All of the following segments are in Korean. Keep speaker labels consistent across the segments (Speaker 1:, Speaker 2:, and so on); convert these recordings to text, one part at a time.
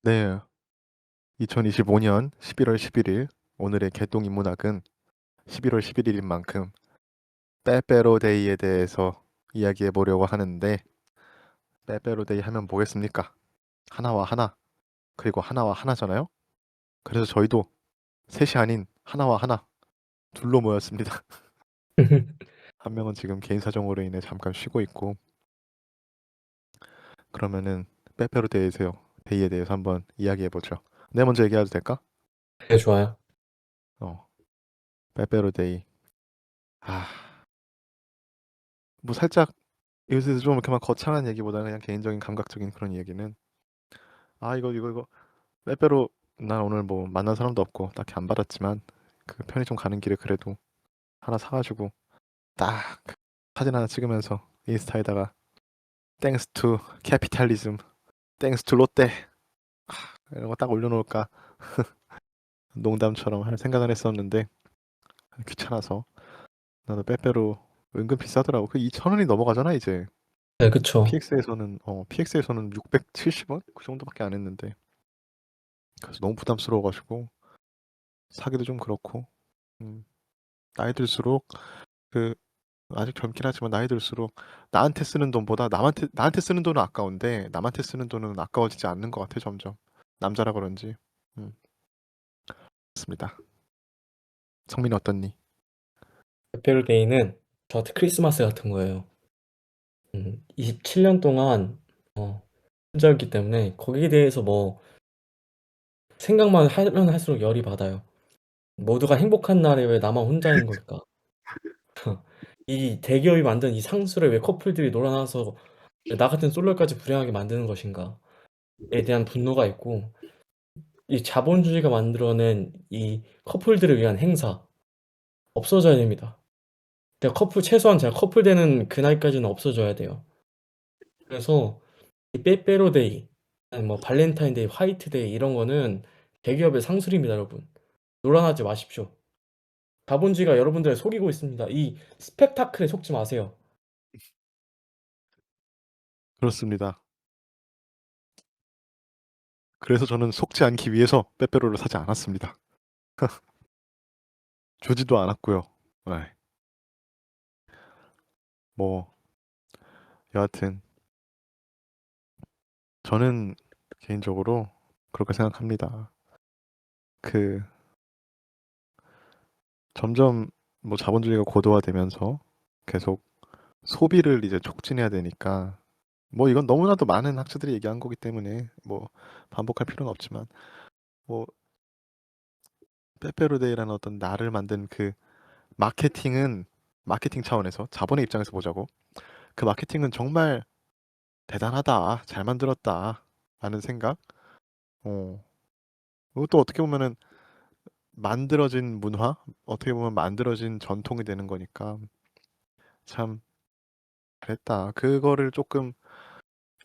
Speaker 1: 네. 2025년 11월 11일 오늘의 개똥 인문학은 11월 11일인 만큼 빼빼로데이에 대해서 이야기해 보려고 하는데 빼빼로데이 하면 뭐겠습니까? 하나와 하나 그리고 하나와 하나잖아요. 그래서 저희도 셋이 아닌 하나와 하나 둘로 모였습니다. 한 명은 지금 개인 사정으로 인해 잠깐 쉬고 있고 그러면은 데이에 대해서 한번 이야기해 보죠. 내 먼저 얘기해도 될까?
Speaker 2: 네, 좋아요.
Speaker 1: 어, 빼빼로데이. 아, 뭐 살짝 요새 좀 이렇게 막 거창한 얘기보다는 그냥 개인적인 감각적인 그런 얘기는 이거 빼빼로 난 오늘 뭐 만난 사람도 없고 딱히 안 받았지만 그 편의점 가는 길에 그래도 하나 사가지고 딱 사진 하나 찍으면서 인스타에다가 땡스 투 캐피탈리즘 땡스 투 롯데 이런 거 딱 올려놓을까 농담처럼 할 생각을 했었는데 귀찮아서 나도 빼빼로 은근 비싸더라고. 그 2,000원이 넘어가잖아 이제.
Speaker 2: 네, 그쵸.
Speaker 1: PX에서는 670원 그 정도밖에 안 했는데 그래서 너무 부담스러워가지고 사기도 좀 그렇고 음, 나이 들수록 그 아직 젊긴 하지만 나이 들수록 나한테 쓰는 돈보다 나한테 쓰는 돈은 아까운데 남한테 쓰는 돈은 아까워지지 않는 것 같아 점점 남자라 그런지 그렇습니다. 성민이 어떻니?
Speaker 2: 페페로데이는 저한테 크리스마스 같은 거예요. 27년 동안 혼자였기 때문에 거기에 대해서 뭐 생각만 하면 할수록 열이 받아요. 모두가 행복한 날에 왜 나만 혼자인 걸까? 이 대기업이 만든 이 상술에 왜 커플들이 놀아나서 나 같은 솔로까지 불행하게 만드는 것인가에 대한 분노가 있고, 이 자본주의가 만들어낸 이 커플들을 위한 행사 없어져야 됩니다. 최소한 제가 커플 되는 그날까지는 없어져야 돼요. 그래서 이 빼빼로데이, 아니 뭐 발렌타인데이, 화이트데이 이런 거는 대기업의 상술입니다, 여러분. 놀아나지 마십시오. 자본주의가 여러분들을 속이고 있습니다. 이 스펙타클에 속지 마세요.
Speaker 1: 그렇습니다. 그래서 저는 속지 않기 위해서 빼빼로를 사지 않았습니다. 주지도 않았고요. 네. 뭐 여하튼 저는 개인적으로 그렇게 생각합니다. 그 점점 뭐 자본주의가 고도화되면서 계속 소비를 이제 촉진해야 되니까 뭐 이건 너무나도 많은 학자들이 얘기한 거기 때문에 뭐 반복할 필요는 없지만 뭐 빼빼로데이라는 어떤 날을 만든 그 마케팅은 마케팅 차원에서 자본의 입장에서 보자고 그 마케팅은 정말 대단하다 잘 만들었다 라는 생각 이것도 어떻게 보면은 만들어진 문화 어떻게 보면 만들어진 전통이 되는 거니까 참 잘했다 그거를 조금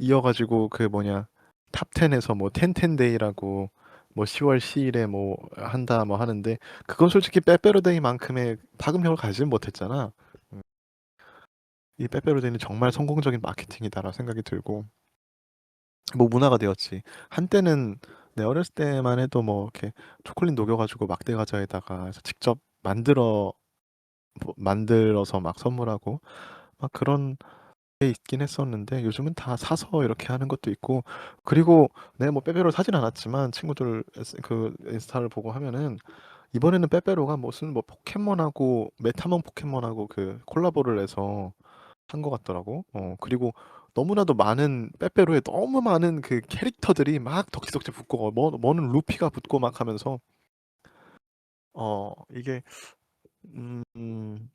Speaker 1: 이어가지고 그 뭐냐 탑10에서 뭐 텐텐데이라고 뭐 10월 10일에 뭐 한다 뭐 하는데 그건 솔직히 빼빼로데이만큼의 파급력을 가지진 못했잖아. 음, 이 빼빼로데이는 정말 성공적인 마케팅이다라고 생각이 들고 뭐 문화가 되었지. 한때는 내 어렸을 때만 해도 뭐 이렇게 초콜릿 녹여가지고 막대 과자에다가 직접 만들어서 막 선물하고 막 그런 게 있긴 했었는데 요즘은 다 사서 이렇게 하는 것도 있고 그리고 내가 뭐 빼빼로 사진 않았지만 친구들 그 인스타를 보고 하면은 이번에는 빼빼로가 무슨 뭐 포켓몬하고 메타몬 포켓몬하고 그 콜라보를 해서 한 것 같더라고. 그리고 너무나도 많은 빼빼로에 너무 많은 그 캐릭터들이 막 덕지덕지 붙고 뭐는 루피가 붙고 막 하면서 이게 음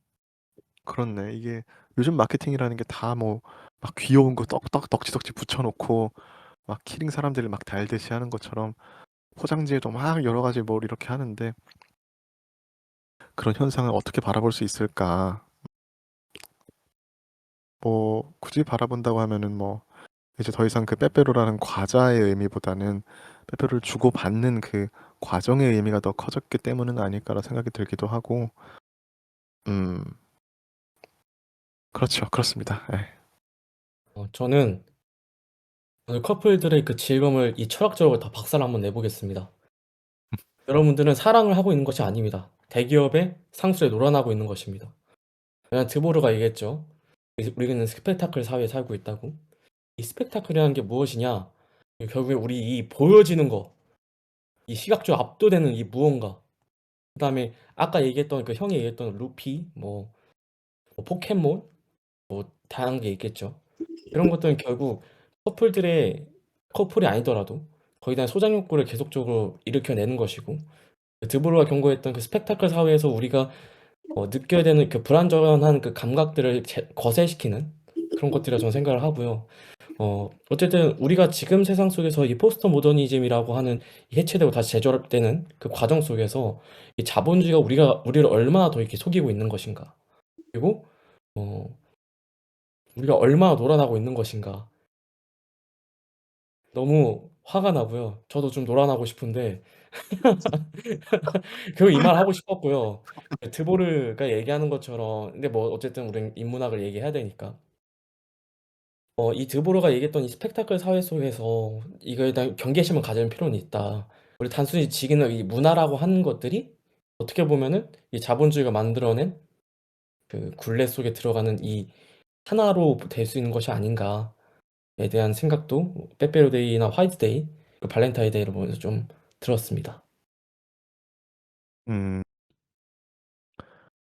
Speaker 1: 그렇네. 이게 요즘 마케팅이라는 게 다 뭐 막 귀여운 거 떡떡 덕지덕지 붙여놓고 막 키링 사람들을 막 달듯이 하는 것처럼 포장지에도 막 여러 가지 뭘 이렇게 하는데 그런 현상을 어떻게 바라볼 수 있을까? 뭐 굳이 바라본다고 하면은 뭐 이제 더 이상 그 빼빼로라는 과자의 의미보다는 빼빼로를 주고받는 그 과정의 의미가 더 커졌기 때문은 아닐까라 생각이 들기도 하고 음 그렇죠. 그렇습니다. 예.
Speaker 2: 저는 오늘 커플들의 그 즐거움을 이 철학적으로 다 박살을 한번 내 보겠습니다. 여러분들은 사랑을 하고 있는 것이 아닙니다. 대기업의 상술에 놀아나고 있는 것입니다. 왜냐면 드보르가 얘기했죠. 우리는 스펙타클 사회에 살고 있다고. 이 스펙타클이라는 게 무엇이냐? 결국에 우리 이 보여지는 거, 이 시각적으로 압도되는 이 무언가. 그다음에 아까 얘기했던 그 형이 얘기했던 루피, 뭐 포켓몬, 뭐 다양한 게 있겠죠. 이런 것들은 결국 커플들의 커플이 아니더라도 거기에 대한 소장 욕구를 계속적으로 일으켜내는 것이고, 드보르가 경고했던 그 스펙타클 사회에서 우리가 느껴야 되는 그 불완전한 그 감각들을 거세시키는 그런 것들이라 저는 생각을 하고요. 어쨌든 우리가 지금 세상 속에서 이 포스트 모더니즘이라고 하는 이 해체되고 다시 재조합되는 그 과정 속에서 이 자본주의가 우리를 얼마나 더 이렇게 속이고 있는 것인가, 그리고 어, 우리가 얼마나 놀아나고 있는 것인가. 너무 화가 나고요. 저도 좀 놀아나고 싶은데 결국 이 말 하고 싶었고요. 드보르가 얘기하는 것처럼, 근데 뭐 어쨌든 우리는 인문학을 얘기해야 되니까. 이 드보르가 얘기했던 이 스펙타클 사회 속에서 이거에 대한 경계심을 가질 필요는 있다. 우리 단순히 지금 이 문화라고 하는 것들이 어떻게 보면은 이 자본주의가 만들어낸 그 굴레 속에 들어가는 이 하나로 될 수 있는 것이 아닌가에 대한 생각도 빼빼로데이나 화이트데이, 그 발렌타인데이를 보면서 좀 들었습니다.
Speaker 1: 음,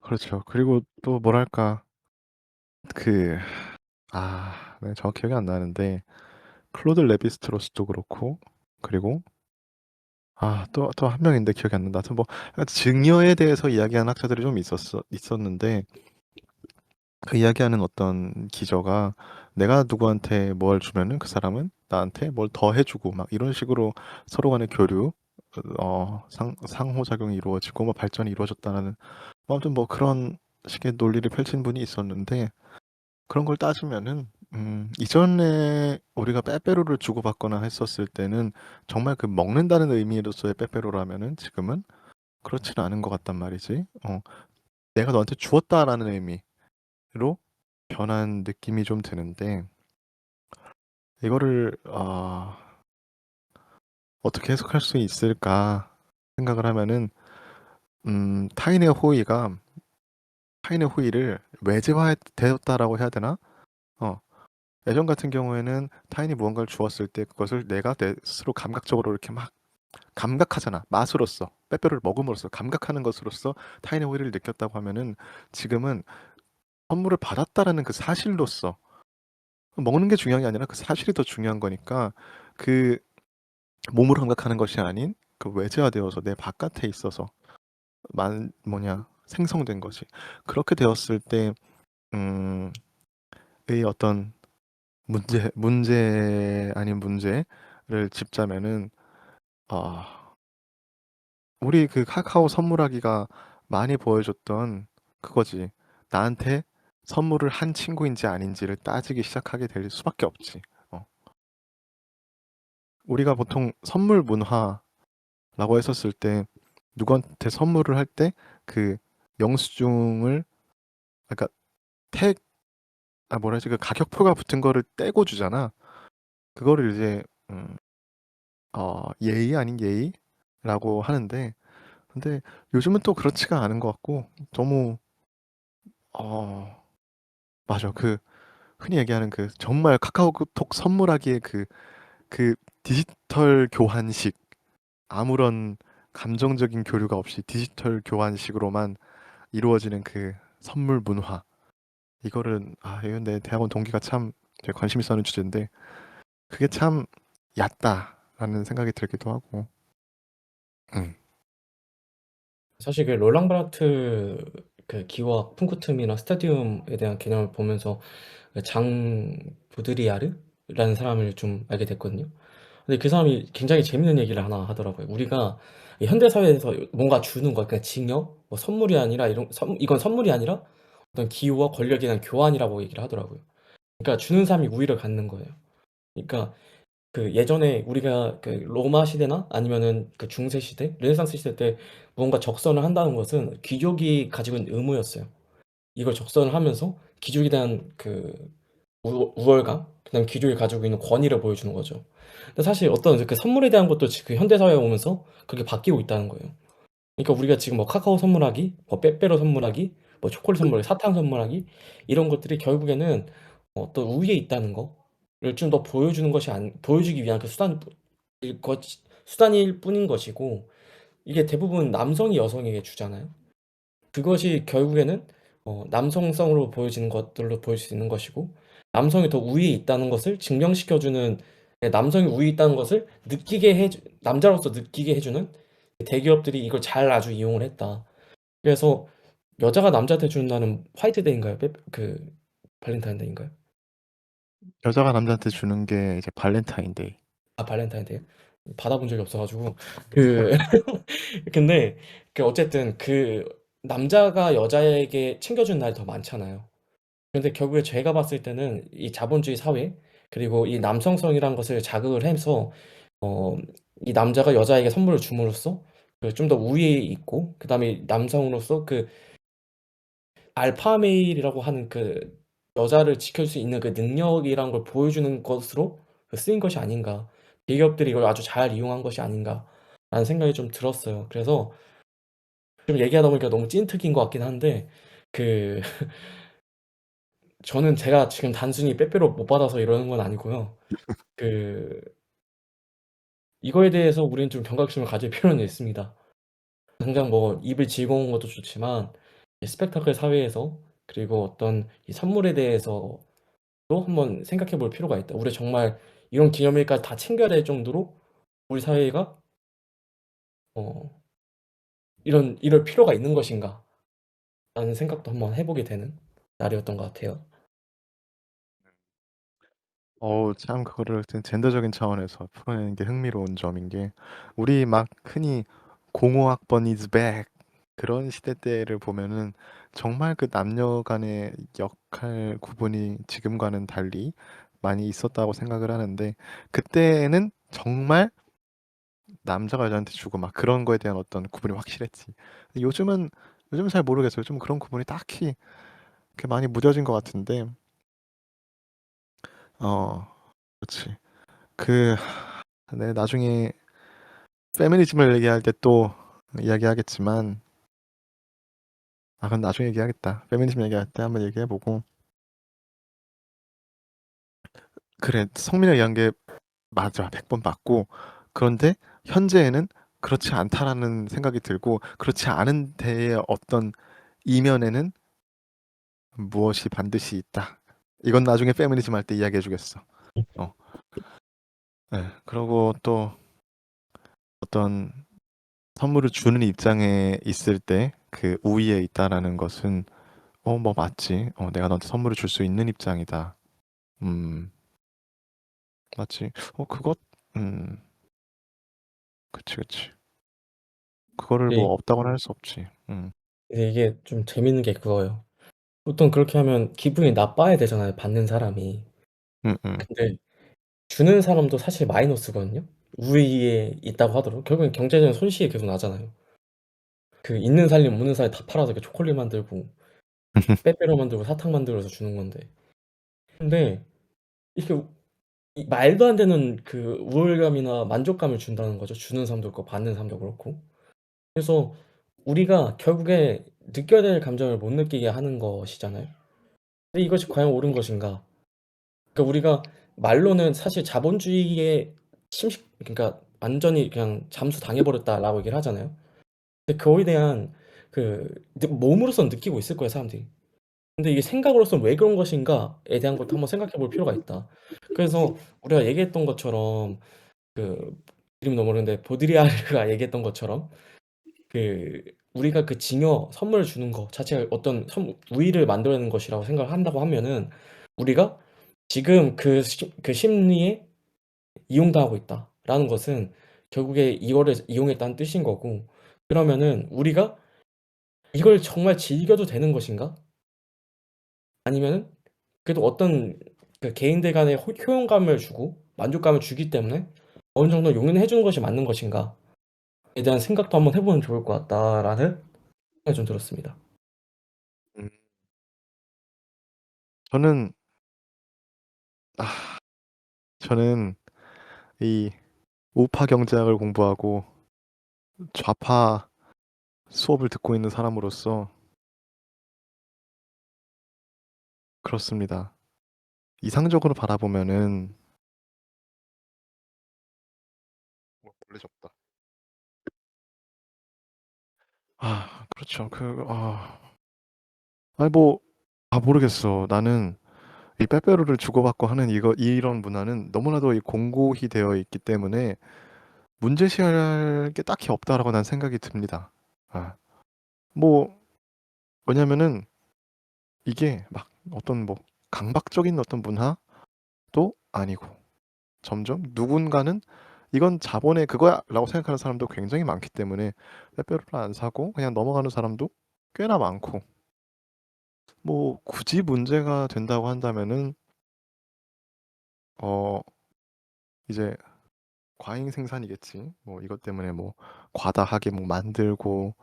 Speaker 1: 그렇죠. 그리고 또 뭐랄까, 그, 네, 정확히 기억이 안 나는데, 클로드 레비스트로스도 그렇고, 그리고, 또 한 명인데 기억이 안 난다. 하여튼 뭐, 약간 증여에 대해서 이야기하는 학자들이 좀 있었는데, 그 이야기하는 어떤 기저가 내가 누구한테 뭘 주면은 그 사람은 나한테 뭘 더 해주고 막 이런 식으로 서로 간의 교류, 상호작용이 이루어지고 뭐 발전이 이루어졌다는 뭐 아무튼 뭐 그런 식의 논리를 펼친 분이 있었는데 그런 걸 따지면은 이전에 우리가 빼빼로를 주고받거나 했었을 때는 정말 그 먹는다는 의미로서의 빼빼로라면은 지금은 그렇지는 않은 것 같단 말이지. 내가 너한테 주었다라는 의미로 변한 느낌이 좀 드는데 이거를 어떻게 해석할 수 있을까 생각을 하면은 타인의 호의를 외제화되었다라고 해야 되나? 어, 예전 같은 경우에는 타인이 무언가를 주었을 때 그것을 내가 내 스스로 감각적으로 이렇게 막 감각하잖아. 맛으로써 빼빼로를 먹음으로써 감각하는 것으로써 타인의 호의를 느꼈다고 하면은 지금은 선물을 받았다라는 그 사실로서 먹는 게 중요한 게 아니라 그 사실이 더 중요한 거니까 그 몸으로 감각하는 것이 아닌 그 외재화되어서 내 바깥에 있어서 생성된 것이 그렇게 되었을 때 음, 의 어떤 문제 아닌 문제를 짚자면은 아, 우리 그 카카오 선물하기가 많이 보여줬던 그거지. 나한테 선물을 한 친구인지 아닌지를 따지기 시작하게 될 수밖에 없지. 어. 우리가 보통 선물 문화 라고 했었을 때 누구한테 선물을 할 때 그 영수증을 그러니까 택 뭐라 해야지 그 가격표가 붙은 거를 떼고 주잖아. 그거를 이제 예의 아닌 예의라고 하는데 근데 요즘은 또 그렇지가 않은 것 같고 너무 어 맞아 그 흔히 얘기하는 그 정말 카카오톡 선물하기에 그 디지털 교환식 아무런 감정적인 교류가 없이 디지털 교환식으로만 이루어지는 그 선물 문화 이거는 이건 내 대학원 동기가 참 되게 관심 있어 하는 주제인데 그게 참 얕다라는 생각이 들기도 하고 음.
Speaker 2: 사실 그 롤랑 바르트 그 기호학 푼크툼이나 스타디움에 대한 개념을 보면서 그 장 부드리아르라는 사람을 좀 알게 됐거든요. 근데 그 사람이 굉장히 재밌는 얘기를 하나 하더라고요. 우리가 이 현대 사회에서 뭔가 주는 거, 그러니까 징여, 뭐 선물이 아니라 이건 선물이 아니라 어떤 기호와 권력에 대한 교환이라고 얘기를 하더라고요. 그러니까 주는 사람이 우위를 갖는 거예요. 그러니까 그 예전에 우리가 그 로마 시대나 아니면은 그 중세 시대, 르네상스 시대 때 무언가 적선을 한다는 것은 귀족이 가지고 있는 의무였어요. 이걸 적선을 하면서 귀족에 대한 그 우월감, 그다음에 기족이 가지고 있는 권위를 보여주는 거죠. 근데 사실 어떤 그 선물에 대한 것도 그 현대 사회에 오면서 그렇게 바뀌고 있다는 거예요. 그러니까 우리가 지금 뭐 카카오 선물하기, 뭐 빼빼로 선물하기, 뭐 초콜릿 선물하기, 사탕 선물하기 이런 것들이 결국에는 어떤 우위에 있다는 거를 좀 더 보여주는 것이 보여주기 위한 그 수단일 뿐인 것이고 이게 대부분 남성이 여성에게 주잖아요. 그것이 결국에는 남성성으로 보여지는 것들로 보일 수 있는 것이고 남성이 더 우위에 있다는 것을 증명시켜 주는 남성이 우위에 있다는 것을 남자로서 느끼게 해 주는 대기업들이 이걸 잘 아주 이용을 했다. 그래서 여자가 남자한테 주는 날은 화이트데이인가요? 발렌타인데이인가요?
Speaker 1: 여자가 남자한테 주는 게 이제 발렌타인데이.
Speaker 2: 아, 발렌타인데이. 받아본 적이 없어 가지고 그 근데 어쨌든 남자가 여자에게 챙겨주는 날이 더 많잖아요. 근데 결국에 제가 봤을 때는 이 자본주의 사회 그리고 이 남성성이란 것을 자극을 해서 어 이 남자가 여자에게 선물을 줌으로써 좀 더 우위에 있고 그다음에 남성으로서 알파 메일이라고 하는 여자를 지킬 수 있는 능력이란 걸 보여주는 것으로 쓰인 것이 아닌가. 대기업들이 이걸 아주 잘 이용한 것이 아닌가라는 생각이 좀 들었어요. 그래서 좀 얘기하다 보니까 너무 찐특기인 것 같긴 한데 그 저는 제가 지금 단순히 빼빼로 못 받아서 이러는 건 아니고요. 그 이거에 대해서 우리는 좀 경각심을 가질 필요는 있습니다. 당장 뭐 입을 즐거운 것도 좋지만 이 스펙타클 사회에서 그리고 어떤 이 선물에 대해서도 한번 생각해 볼 필요가 있다. 우리 정말 이런 기념일까지 다 챙겨야 될 정도로 우리 사회가 어 이럴 필요가 있는 것인가?'라는 생각도 한번 해 보게 되는 날이었던 것 같아요.
Speaker 1: 참 그거를 젠더적인 차원에서 풀어내는 게 흥미로운 점인 게 우리 막 흔히 공허학번 is back 그런 시대 때를 보면은 정말 그 남녀 간의 역할 구분이 지금과는 달리 많이 있었다고 생각을 하는데 그때는 정말 남자가 여자한테 주고 막 그런 거에 대한 어떤 구분이 확실했지. 요즘은 요즘은 잘 모르겠어요. 좀 그런 구분이 딱히 그렇게 많이 무뎌진 것 같은데 어 그렇지. 네, 나중에 페미니즘을 얘기할 때 또 이야기하겠지만, 그건 나중에 얘기하겠다. 페미니즘 얘기할 때 한번 얘기해보고. 그래, 성민이 얘기한 게 맞아. 100번 맞고. 그런데 현재에는 그렇지 않다라는 생각이 들고, 그렇지 않은 데의 어떤 이면에는 무엇이 반드시 있다. 이건 나중에 페미니즘 할 때 이야기해주겠어. 어, 네. 그리고 또 어떤 선물을 주는 입장에 있을 때 그 우위에 있다라는 것은 뭐 맞지. 내가 너한테 선물을 줄 수 있는 입장이다. 음, 맞지. 그것, 음, 그치, 그치. 그거를
Speaker 2: 네.
Speaker 1: 뭐 없다고는 할 수 없지.
Speaker 2: 근데 이게 좀 재밌는 게 그거예요. 보통 그렇게 하면 기분이 나빠야 되잖아요, 받는 사람이.
Speaker 1: 음, 음.
Speaker 2: 근데 주는 사람도 사실 마이너스거든요. 우위에 있다고 하더라도 결국엔 경제적인 손실이 계속 나잖아요. 있는 살림 없는 살림 다 팔아서 초콜릿 만들고 빼빼로 만들고 사탕 만들어서 주는 건데. 근데 이렇게 이 말도 안 되는 우월감이나 만족감을 준다는 거죠. 주는 사람도 그렇고 받는 사람도 그렇고. 그래서 우리가 결국에 느껴야 될 감정을 못 느끼게 하는 것이잖아요. 근데 이것이 과연 옳은 것인가? 그러니까 우리가 말로는 사실 자본주의에 그러니까 완전히 그냥 "잠수당해 버렸다."라고 얘기를 하잖아요. 근데 그거에 대한 몸으로서는 느끼고 있을 거예요, 사람들이. 근데 이게 생각으로서는 '왜 그런 것인가.'에 대한 것도 한번 생각해 볼 필요가 있다. 그래서 우리가 얘기했던 것처럼 그 이름이 너무 어려운데 보드리아르가 얘기했던 것처럼 그 우리가 징여 선물을 주는 거 자체가 어떤 우위를 만들어내는 것이라고 생각을 한다고 하면은 우리가 지금 심리에 이용당하고 있다라는 것은 결국에 이거를 이용했다는 뜻인 거고 그러면은 우리가 이걸 정말 즐겨도 되는 것인가? 아니면은 그래도 어떤 개인들 간의 효용감을 주고 만족감을 주기 때문에 어느 정도 용인해 주는 것이 맞는 것인가에 대한 생각도 한번 해 보면 좋을 것 같다라는 생각이 좀 들었습니다.
Speaker 1: 음. 저는, 저는 이 우파 경제학을 공부하고 좌파 수업을 듣고 있는 사람으로서 그렇습니다. 이상적으로 바라보면은 원래 적다. 그렇죠. 아니 뭐 모르겠어. 나는 이 빼빼로를 주고받고 하는 이런 문화는 너무나도 이 공고히 되어 있기 때문에 문제시할 게 딱히 없다라고 난 생각이 듭니다. 뭐 왜냐면은 이게 막 어떤 뭐 강박적인 어떤 문화도 아니고 점점 누군가는 이건 자본의 그거야라고 생각하는 사람도 굉장히 많기 때문에 빼빼로를 안 사고 그냥 넘어가는 사람도 꽤나 많고 뭐 굳이 문제가 된다고 한다면은 어 이제 과잉 생산이겠지. 뭐 이것 때문에 뭐 과다하게 뭐 만들고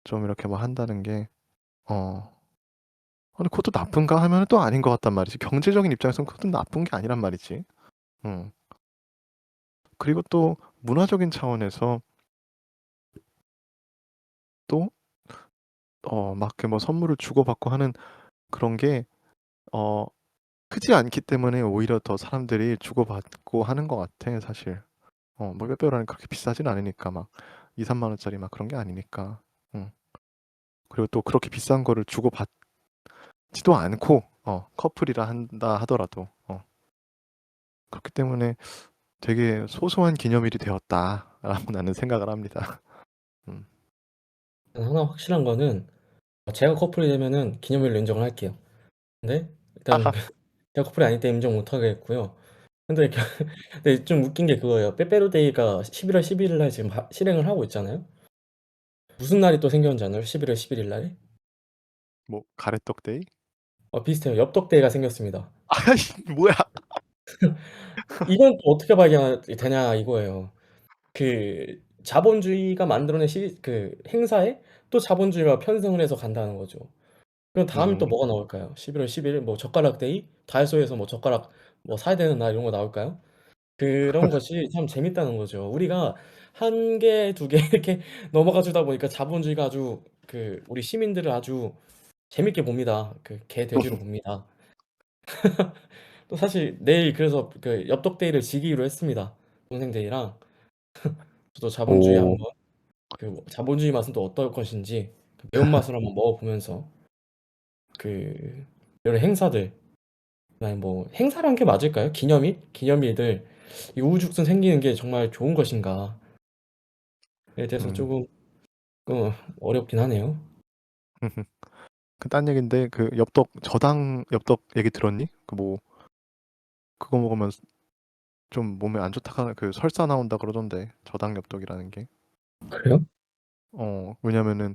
Speaker 1: 좀 이렇게 뭐 한다는 게 어 근데 그것도 나쁜가 하면은 또 아닌 것 같단 말이지. 경제적인 입장에서는 그것도 나쁜 게 아니란 말이지. 음. 그리고 또 문화적인 차원에서 또 막 이렇게 뭐 선물을 주고받고 하는 그런 게 어 크지 않기 때문에 오히려 더 사람들이 주고받고 하는 것 같아 사실. 뭐 빼빼로는 그렇게 비싸진 않으니까 막 2-3만 원짜리 막 그런 게 아니니까. 음. 그리고 또 그렇게 비싼 거를 주고받지도 않고 커플이라 한다 하더라도 그렇기 때문에 되게 소소한 기념일이 되었다라고 나는 생각을 합니다. 음.
Speaker 2: 하나 확실한 거는 제가 커플이 되면은 기념일로 인정을 할게요. 근데 일단 제가 커플이 아닐 때 인정 못 하겠고요. 근데 근데 좀 웃긴 게 그거예요. 빼빼로데이가 11월 11일 날 지금 실행을 하고 있잖아요. 무슨 날이 또 생겼는지 아나요? 11월 11일 날에?
Speaker 1: 뭐 가래떡 데이?
Speaker 2: 비슷해요. 엽떡데이가 생겼습니다.
Speaker 1: 뭐야?
Speaker 2: 이건 또 어떻게 봐야 되냐 이거예요. 그 자본주의가 만들어낸 그 행사에 또 자본주의가 편승을 해서 간다는 거죠. 그럼 다음에 또
Speaker 1: 음.
Speaker 2: 뭐가 나올까요? 11월 10일 뭐 젓가락 데이? 다이소에서 뭐 젓가락 뭐 사야 되는 날 이런 거 나올까요? 그런 것이 참 재밌다는 거죠. 우리가 한 개, 두 개 이렇게 넘어가 주다 보니까 자본주의가 아주 우리 시민들을 아주 재밌게 봅니다. 개 돼지로 봅니다. 또 사실 내일 그래서 엽떡데이를 지기로 했습니다. 동생들이랑. 저도 자본주의
Speaker 1: 오.
Speaker 2: 한번 자본주의 맛은 또 어떨 것인지 매운맛을 한번 먹어보면서 여러 행사들 아니 뭐 행사란 게 맞을까요? 기념일? 기념일들 이 우후죽순 생기는 게 정말 좋은 것인가에 대해서
Speaker 1: 음.
Speaker 2: 조금 어렵긴 하네요.
Speaker 1: 딴 얘긴데 그 엽떡 저당 엽떡 얘기 들었니? 그 뭐 그거 먹으면 좀 몸에 안 좋다 하는 그 설사 나온다 그러던데 저당 엽떡이라는 게.
Speaker 2: 그래요?
Speaker 1: 왜냐면은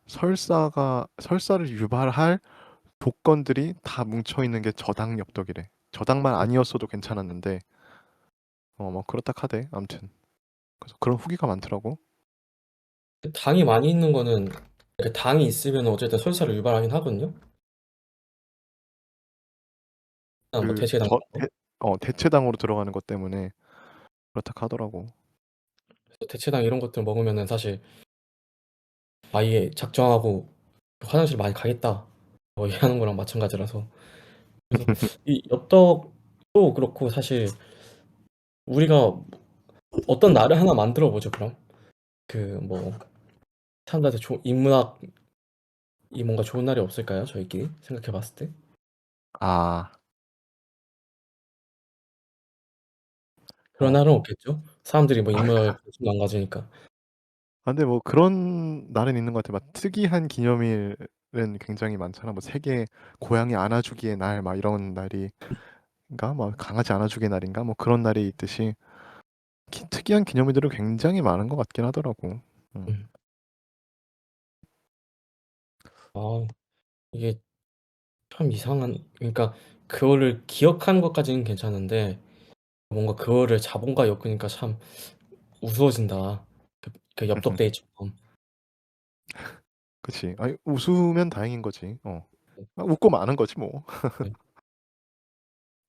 Speaker 1: 설사를 유발할 조건들이 다 뭉쳐 있는 게 저당 엽떡이래. 저당만 아니었어도 괜찮았는데 뭐 그렇다 카대. 아무튼 그래서 그런 후기가 많더라고.
Speaker 2: 당이 많이 있는 거는 당이 있으면 어쨌든 설사를 유발하긴 하거든요. 뭐
Speaker 1: 그
Speaker 2: 대체당
Speaker 1: 저
Speaker 2: 이런 거.
Speaker 1: 대체당으로 들어가는 것 때문에 그렇다 하더라고.
Speaker 2: 그래서 대체당 이런 것들 먹으면은 사실 아예 작정하고 화장실 많이 가겠다 뭐 얘기하는 거랑 마찬가지라서 그래서 이 엽떡도 그렇고 사실 우리가 어떤 날을 하나 만들어 보죠 그럼 뭐 사람들한테 인문학이 뭔가 좋은 날이 없을까요 저희끼리 생각해 봤을 때
Speaker 1: 아,
Speaker 2: 그런
Speaker 1: 어.
Speaker 2: 날은 없겠죠 사람들이 뭐 인문학에 관심도 안 가지니까
Speaker 1: 근데 뭐 그런 날은 있는 것 같아. 막 특이한 기념일은 굉장히 많잖아. 뭐 세계 고양이 안아주기의 날, 막 이런 날이인가? 뭐 강아지 안아주기의 날인가? 뭐 그런 날이 있듯이 특이한 기념일들은 굉장히 많은 것 같긴 하더라고. 음.
Speaker 2: 음. 아 이게 참 이상한 그러니까 그거를 기억하는 것까지는 괜찮은데 뭔가 그거를 자본과 엮으니까 참 우스워진다. 그 엽떡데이처럼.
Speaker 1: 그치. 아니, 웃으면 다행인 거지. 웃고 마는 거지 뭐.
Speaker 2: 네.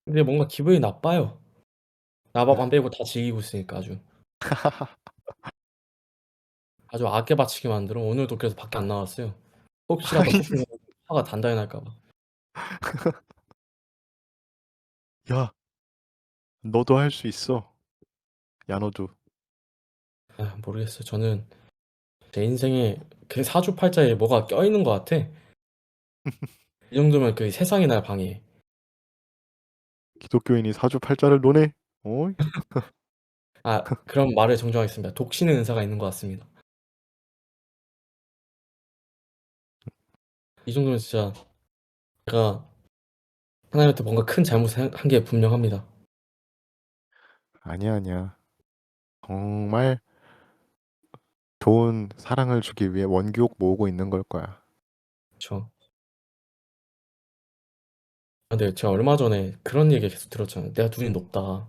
Speaker 2: 근데 뭔가 기분이 나빠요. 나밥 안 빼고 다 즐기고 있으니까 아주. 아주 악에 바치게 만들어 오늘도 그래서 밖에 안 나왔어요. 혹시라도
Speaker 1: 아니
Speaker 2: 커피 먹으면 화가 단단히 날까 봐.
Speaker 1: 야 너도 할 수 있어. 야 너도.
Speaker 2: 아 모르겠어요. 저는 제 인생에 그 사주팔자에 뭐가 껴있는 것 같아. 이 정도면 그 세상이 날 방해해.
Speaker 1: 기독교인이 사주팔자를 노네? 어?
Speaker 2: 아 그럼 말을 정정하겠습니다. 독신의 은사가 있는 것 같습니다. 이 정도면 진짜 제가 하나님한테 뭔가 큰 잘못을 한 게 분명합니다.
Speaker 1: 아니야, 아니야. 정말 좋은 사랑을 주기 위해 원기옥 모으고 있는 걸 거야.
Speaker 2: 그쵸. 근데 제가 얼마 전에 그런 얘기 계속 들었잖아요. "내가 눈이 높다."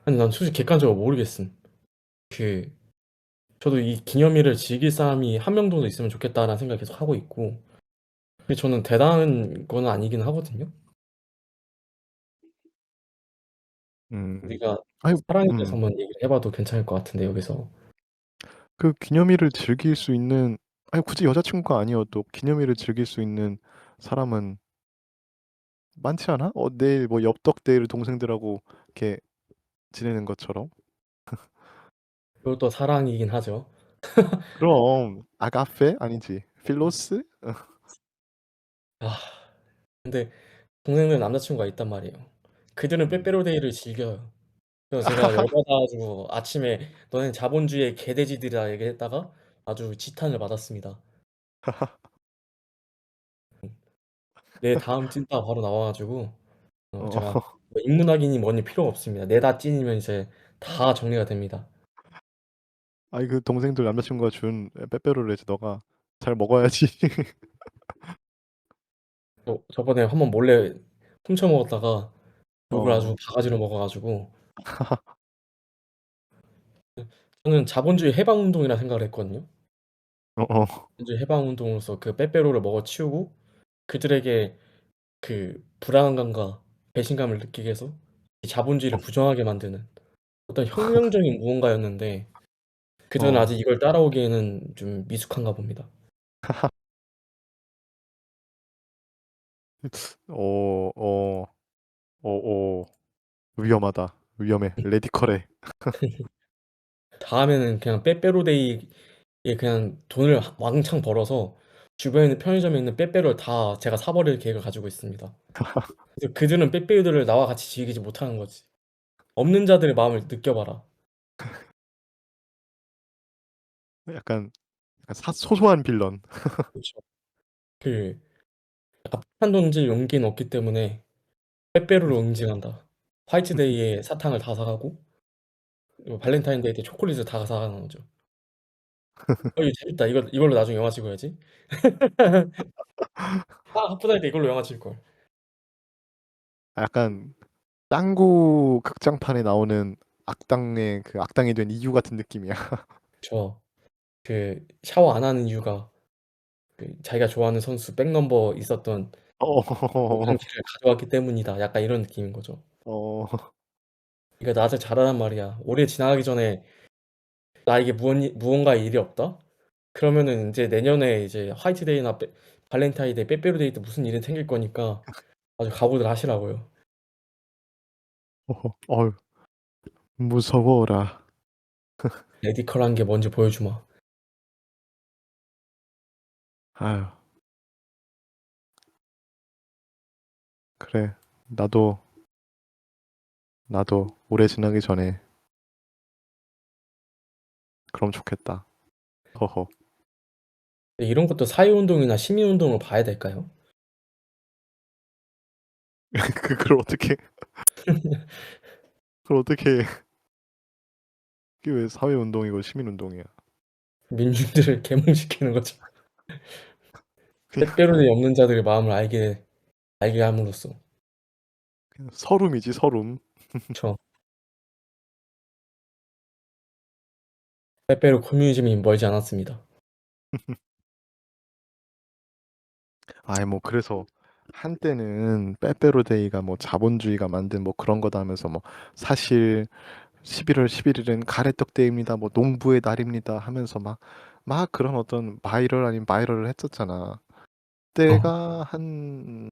Speaker 2: 아니 난 솔직히 객관적으로 모르겠음. 그 저도 이 기념일을 즐길 사람이 한 명 정도 있으면 좋겠다라는 생각을 계속 하고 있고 근데 저는 대단한 건 아니긴 하거든요.
Speaker 1: 음.
Speaker 2: 우리가
Speaker 1: 아유,
Speaker 2: 사랑에 대해서 한번 얘기를 해 봐도 괜찮을 것 같은데 여기서.
Speaker 1: 그 기념일을 즐길 수 있는, 아니 굳이 여자친구가 아니어도 기념일을 즐길 수 있는 사람은 많지 않아? 내일 뭐 엽떡데이를 동생들하고 이렇게 지내는 것처럼.
Speaker 2: 그것도 사랑이긴 하죠.
Speaker 1: 그럼 아가페 아니지 필로스.
Speaker 2: 아 근데 동생들 남자 친구가 있단 말이에요. 그들은
Speaker 1: 음.
Speaker 2: 빼빼로데이를 즐겨요. 그래서 제가 열받아 가지고 아침에 "너넨 자본주의의 개돼지들이다." 얘기했다가 아주 지탄을 받았습니다. 내 다음 찐따 바로 나와 가지고 제가
Speaker 1: 어.
Speaker 2: 뭐 인문학이니 뭐니 필요 없습니다. 내다 찐이면 이제 다 정리가 됩니다.
Speaker 1: 아니 그 동생들 남자친구가 준 빼빼로를 이제 너가 잘 먹어야지.
Speaker 2: 저번에 한번 몰래 훔쳐 먹었다가 욕을 아주
Speaker 1: 어.
Speaker 2: 바가지로 먹어 가지고 저는 자본주의 해방 운동이라 생각을 했거든요.
Speaker 1: 어어.
Speaker 2: 자본주의 해방 운동으로서 그 빼빼로를 먹어치우고 그들에게 그 불안감과 배신감을 느끼게 해서 이 자본주의를 부정하게 만드는 어떤 혁명적인 무언가였는데 그들은
Speaker 1: 어.
Speaker 2: 아직 이걸 따라오기에는 좀 미숙한가 봅니다.
Speaker 1: 어 어. 어어. 위험하다. 위험해. 레디컬해.
Speaker 2: 다음에는 그냥 빼빼로데이에 그냥 돈을 왕창 벌어서 주변에 있는 편의점에 있는 빼빼로를 다 제가 사 버릴 계획을 가지고 있습니다. 그래서 그들은 빼빼로들을 나와 같이 즐기지 못하는 거지. 없는 자들의 마음을 느껴봐라.
Speaker 1: 약간 소소한 빌런.
Speaker 2: 그쵸. 그 약간 폭탄 던질 용기는 없기 때문에 빼빼로로 응징한다. 화이트데이에 사탕을 다 사 가고 그리고 발렌타인데이 때 초콜릿을 다 사 가는 거죠. 이거 재밌다. 이걸로 나중에 영화 찍어야지. 아 하프나이트 이걸로 영화 찍을 걸.
Speaker 1: 약간 짱구 극장판에 나오는 악당의 그 악당이 된 이유 같은 느낌이야.
Speaker 2: 그쵸. 그 샤워 안 하는 이유가 그 자기가 좋아하는 선수 백넘버 있었던
Speaker 1: 어.
Speaker 2: 영상실을 가져왔기 때문이다. 약간 이런 느낌인 거죠.
Speaker 1: 어.
Speaker 2: 그러니까 "낫을 잘하란 말이야. 올해 지나가기 전에 나에게 무언가의 일이 없다? 그러면은 인제 내년에 이제 화이트데이나 발렌타인데이, 빼빼로데이 때 무슨 일이 생길 거니까 아주 각오들 하시라고요."
Speaker 1: 어휴 무서워라.
Speaker 2: 레디컬한 게 뭔지 보여주마.
Speaker 1: 아유 그래. 나도, 나도 올해 지나기 전에 그럼 좋겠다. 허허.
Speaker 2: 근데 이런 것도 사회 운동이나 시민 운동으로 봐야 될까요?
Speaker 1: 그걸 어떻게 그걸 어떻게 그게 왜 사회 운동이고 시민 운동이야.
Speaker 2: 민중들을 계몽시키는 거죠.
Speaker 1: 그냥
Speaker 2: 빼빼로데이 없는 자들의 마음을 알게 함으로써.
Speaker 1: 서름이지 서름.
Speaker 2: 그쵸. 빼빼로 커뮤니즘이 멀지 않았습니다.
Speaker 1: 아이 뭐 그래서 한때는 빼빼로데이가 뭐 자본주의가 만든 뭐 그런 거다 하면서 뭐 사실 11월 11일은 가래떡데이입니다. 뭐 농부의 날입니다 하면서 막 그런 어떤 바이럴 아닌 바이럴을 했었잖아.
Speaker 2: 어.
Speaker 1: 때가 한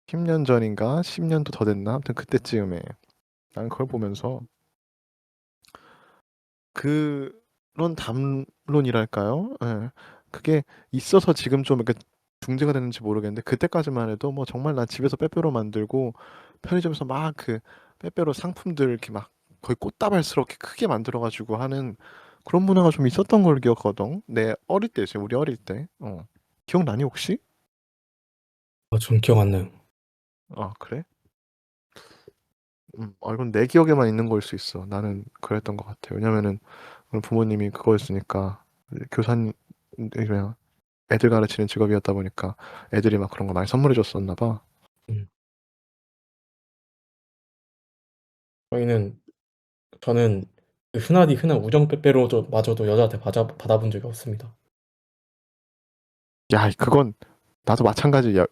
Speaker 1: 10년 전인가 10년도 더 됐나? 아무튼 그때쯤에 난 그걸 보면서 그런 담론이랄까요? 예. 그게 있어서 지금 좀 이렇게 중재가 되는지 모르겠는데 그때까지만 해도 뭐 정말 난 집에서 빼빼로 만들고 편의점에서 막 그 빼빼로 상품들 이렇게 막 거의 꽃다발스럽게 크게 만들어 가지고 하는 그런 문화가 좀 있었던 걸 기억하거든. 내 어릴 때였어요. 우리 어릴 때. 기억나니 혹시?
Speaker 2: 전 기억 안 나요.
Speaker 1: 아, 그래? 이건 내 기억에만 있는 걸 수 있어. 나는 그랬던 것 같아. 왜냐면은 부모님이 그거였으니까 교사님 그냥 애들 가르치는 직업이었다 보니까 애들이 막 그런 거 많이 선물해 줬었나 봐.
Speaker 2: 음. 저희는 저는 그 흔하디 흔한 우정 빼빼로 마저도 여자한테 받아본 적이 없습니다.
Speaker 1: 야, 그건 나도 마찬가지야.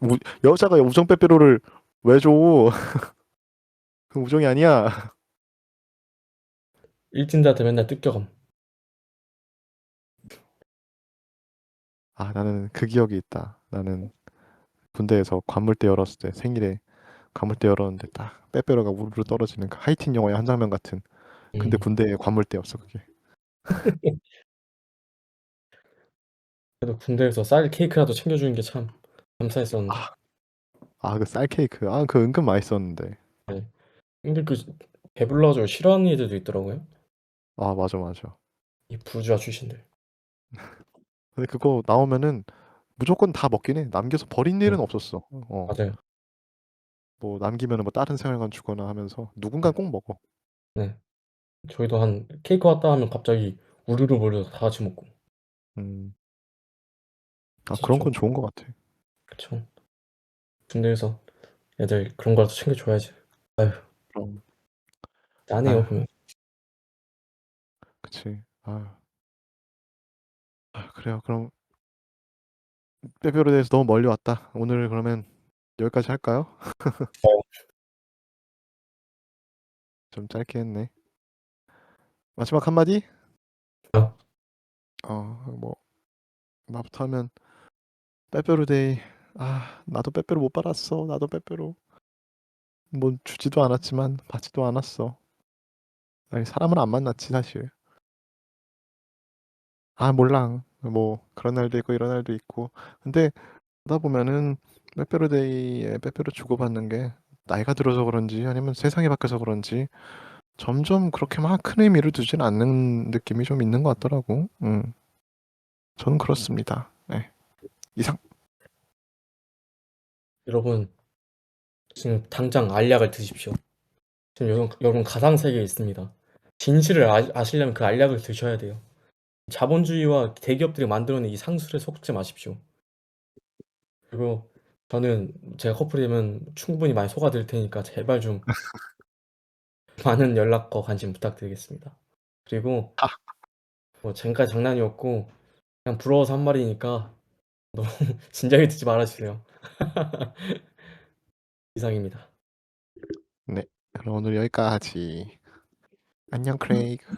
Speaker 1: 여자가 우정 빼빼로를 왜 줘? 그 우정이 아니야.
Speaker 2: 일진들한테 맨날 뜯겨감.
Speaker 1: 아, 나는 그 기억이 있다. 나는 군대에서 관물대 열었을 때 생일에 관물대 열었는데 딱 빼빼로가 우르르 떨어지는 그 하이틴 영화의 한 장면 같은. 근데
Speaker 2: 음.
Speaker 1: 군대에 관물대였어 그게.
Speaker 2: 그래도 군대에서 쌀 케이크라도 챙겨주는 게 참 감사했었는데.
Speaker 1: 아, 그 쌀 케이크. 그 은근 맛있었는데.
Speaker 2: 네. 근데 그 배불러가지고 싫어하는 애들도 있더라고요.
Speaker 1: 아, 맞아, 맞아.
Speaker 2: 이 부주와 출신들.
Speaker 1: 근데 그거 나오면은 무조건 다 먹긴 해. 남겨서 버린
Speaker 2: 네.
Speaker 1: 일은 없었어.
Speaker 2: 맞아요.
Speaker 1: 뭐 남기면은 뭐 다른 생활관 주거나 하면서 누군가
Speaker 2: 네.
Speaker 1: 꼭 먹어.
Speaker 2: 네. 저희도 한 케이크 왔다 하면 갑자기 우르르 몰려서 다 같이 먹고
Speaker 1: 음. 그런
Speaker 2: 했었죠.
Speaker 1: 건 좋은 것 같아.
Speaker 2: 그쵸. 군대에서 애들 그런 거라도 챙겨줘야지. 아휴,
Speaker 1: 그럼.
Speaker 2: 짠해요
Speaker 1: 아,
Speaker 2: 보면.
Speaker 1: 그치. 그래요. 그럼 빼빼로에 대해서 너무 멀리 왔다. 오늘 그러면 여기까지 할까요? 좀 짧게 했네. 마지막 한마디?
Speaker 2: 아,
Speaker 1: 뭐 나부터 하면 빼빼로데이. 나도 빼빼로 못 받았어. 나도 빼빼로 뭐 주지도 않았지만 받지도 않았어. 아니, 사람은 안 만났지 사실. 몰라. 뭐 그런 날도 있고 이런 날도 있고. 근데 하다 보면은 빼빼로데이에 빼빼로 주고받는 게 나이가 들어서 그런지 아니면 세상이 바뀌어서 그런지 점점 그렇게 막 큰 의미를 두진 않는 느낌이 좀 있는 것 같더라고. 저는 그렇습니다. 네. 이상.
Speaker 2: 여러분 지금 당장 알약을 드십시오. 지금 여러분 가상 세계에 있습니다. 진실을 아시려면 그 알약을 드셔야 돼요. 자본주의와 대기업들이 만들어낸 이 상술에 속지 마십시오. 그리고 저는 제가 커플이 되면 충분히 많이 속아드릴 테니까 제발 좀 많은 연락과 관심 부탁드리겠습니다. 그리고
Speaker 1: 아,
Speaker 2: 뭐 지금까지 장난이었고 그냥 부러워서 한 말이니까 너무 진지하게 듣지 말아 주세요. 이상입니다.
Speaker 1: 네. 그럼 오늘 여기까지. 안녕, 크레이그.